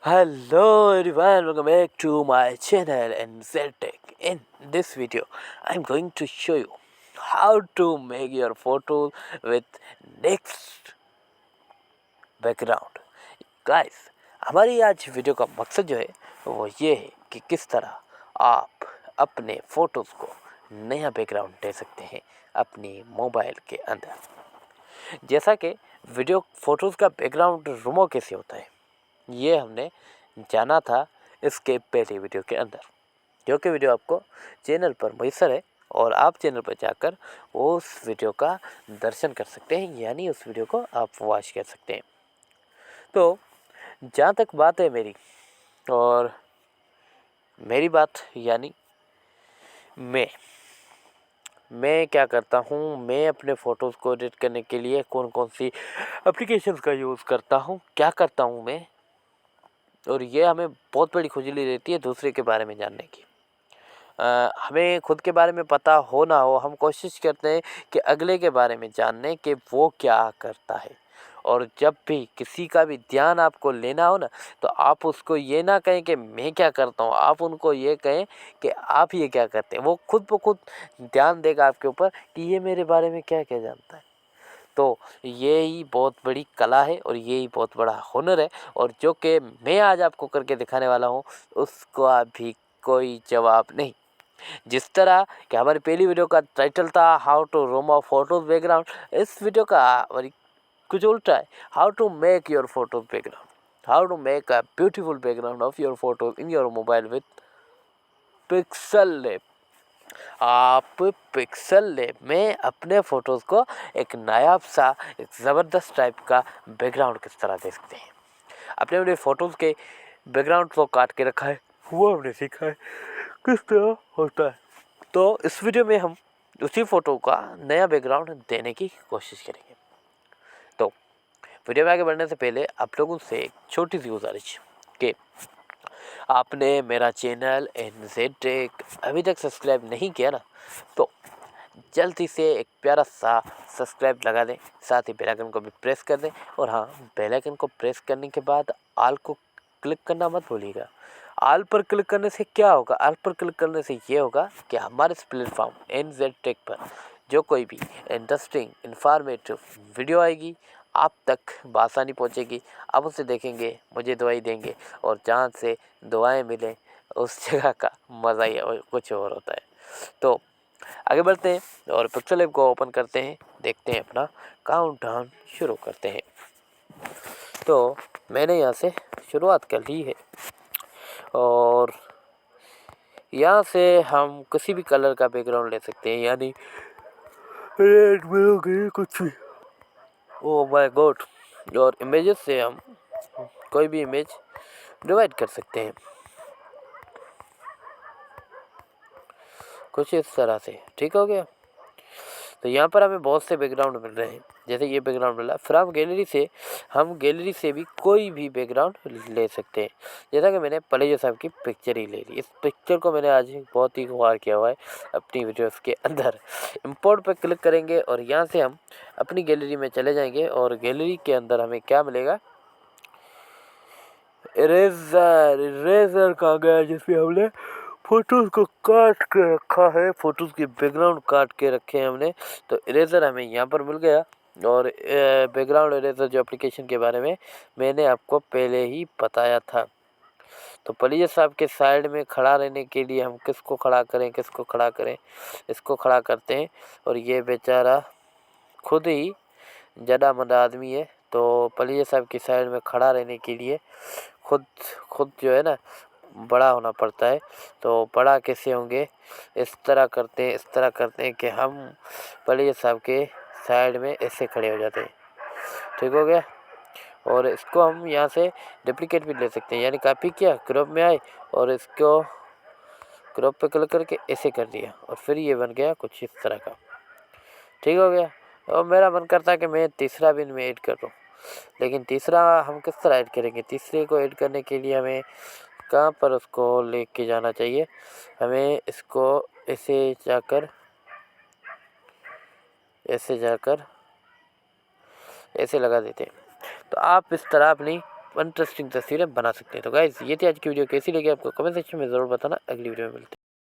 Hello everyone, welcome back to my channel and ZTech. In this video, I'm going to show you how to make your photo with next background. Guys, हमारी आज video का मकसद जो है वो ये है कि किस तरह आप अपने फ़ोटोज़ को नया बैकग्राउंड दे सकते हैं अपनी मोबाइल के अंदर। जैसा कि वीडियो फ़ोटोज़ का बैकग्राउंड रूमो कैसे होता है, ये हमने जाना था इसके पहले वीडियो के अंदर, जो कि वीडियो आपको चैनल पर मैसर है और आप चैनल पर जाकर उस वीडियो का दर्शन कर सकते हैं, यानी उस वीडियो को आप वॉच कर सकते हैं। तो जहाँ तक बात है मेरी और मेरी बात यानी मैं क्या करता हूँ, मैं अपने फ़ोटोज़ को एडिट करने के लिए कौन कौन सी एप्लीकेशंस का यूज़ करता हूँ, क्या करता हूँ मैं, और ये हमें बहुत बड़ी खुजली रहती है दूसरे के बारे में जानने की। हमें खुद के बारे में पता हो ना हो, हम कोशिश करते हैं कि अगले के बारे में जानने कि वो क्या करता है। और जब भी किसी का भी ध्यान आपको लेना हो ना, तो आप उसको ये ना कहें कि मैं क्या करता हूँ, आप उनको ये कहें कि आप ये क्या करते हैं। वो खुद ब खुद ध्यान देगा आपके ऊपर कि ये मेरे बारे में क्या क्या जानता है। तो ये ही बहुत बड़ी कला है और ये ही बहुत बड़ा हुनर है, और जो कि मैं आज आपको करके दिखाने वाला हूँ उसका भी कोई जवाब नहीं। जिस तरह कि हमारी पहली वीडियो का टाइटल था how to room of photos background, इस वीडियो का कुछ उल्टा है, how to make your photos background, how to make a beautiful background of your photos in your mobile with Pixel Lab. आप पिक्सल लैब में अपने photos को एक नायाब सा, एक ज़बरदस्त टाइप का बैकग्राउंड किस तरह दे सकते हैं। अपने अपने फ़ोटोज़ के बैकग्राउंड को काट के रखा है, वो हमने सीखा है किस तरह होता है। तो इस वीडियो में हम उसी फ़ोटो का नया बैकग्राउंड देने की कोशिश करेंगे। तो वीडियो में आगे बढ़ने से पहले आप लोगों से एक छोटी सी गुजारिश कि आपने मेरा चैनल NZ अभी तक सब्सक्राइब नहीं किया ना, तो जल्दी से एक प्यारा सा सब्सक्राइब लगा दें, साथ ही बेल आइकन को भी प्रेस कर दें। और हाँ, बेल आइकन को प्रेस करने के बाद ऑल को क्लिक करना मत भूलिएगा। ऑल पर क्लिक करने से क्या होगा, ऑल पर क्लिक करने से ये होगा कि हमारे इस प्लेटफॉर्म NZ पर जो कोई भी इंटरेस्टिंग इन्फॉर्मेटिव वीडियो आएगी आप तक बआसानी पहुँचेगी। आप उसे देखेंगे, मुझे दुआई देंगे, और जहाँ से दुआएं मिलें उस जगह का मज़ा ही कुछ और होता है। तो आगे बढ़ते हैं और पिक्सल ऐप को ओपन करते हैं, देखते हैं, अपना काउंटडाउन शुरू करते हैं। तो मैंने यहाँ से शुरुआत कर ली है और यहाँ से हम किसी भी कलर का बैकग्राउंड ले सकते हैं, यानी रेड में कुछ भी, ओ माय गॉड। और इमेजेस से हम कोई भी इमेज डिवाइड कर सकते हैं कुछ इस तरह से। ठीक हो गया। तो यहाँ पर हमें बहुत से बैकग्राउंड मिल रहे हैं, जैसे ये बैकग्राउंड मिला। फिर हम गैलरी से भी कोई भी बैकग्राउंड ले सकते हैं। जैसा कि मैंने पलेजो साहब की पिक्चर ही ले ली। इस पिक्चर को मैंने आज बहुत ही गौर किया हुआ है अपनी वीडियोस के अंदर। इंपोर्ट पर क्लिक करेंगे और यहाँ से हम अपनी गैलरी में चले जाएंगे और गैलरी के अंदर हमें क्या मिलेगा, इरेजर कहाँ गया जिसमें हमने फ़ोटोज़ को काट के रखा है, फ़ोटोज़ के बैकग्राउंड काट के रखे हैं हमने। तो इरेज़र हमें यहाँ पर मिल गया। और बैकग्राउंड इरेज़र जो एप्लीकेशन के बारे में मैंने आपको पहले ही बताया था। तो पलीज साहब के साइड में खड़ा रहने के लिए हम किसको खड़ा करें, इसको खड़ा करते हैं। और ये बेचारा खुद ही जड़ा-मदा आदमी है, तो पलीज साहब की साइड में खड़ा रहने के लिए खुद जो है ना बड़ा होना पड़ता है। तो बड़ा कैसे होंगे, इस तरह करते हैं कि हम पलीज साहब के साइड में ऐसे खड़े हो जाते हैं। ठीक हो गया। और इसको हम यहाँ से डुप्लीकेट भी ले सकते हैं, यानी कॉपी किया, क्रॉप में आए और इसको क्रॉप पे क्लिक करके ऐसे कर दिया और फिर ये बन गया कुछ इस तरह का। ठीक हो गया। और मेरा मन करता है कि मैं तीसरा भी इनमें ऐड कर दूँ, लेकिन तीसरा हम किस तरह ऐड करेंगे। तीसरे को ऐड करने के लिए हमें कहाँ पर उसको लेके जाना चाहिए, हमें इसको ऐसे जाकर ऐसे लगा देते हैं। तो आप इस तरह अपनी इंटरेस्टिंग तस्वीरें बना सकते हैं। तो गाइस ये थी आज की वीडियो, कैसी लगी आपको कमेंट सेक्शन में ज़रूर बताना। अगली वीडियो में मिलते हैं।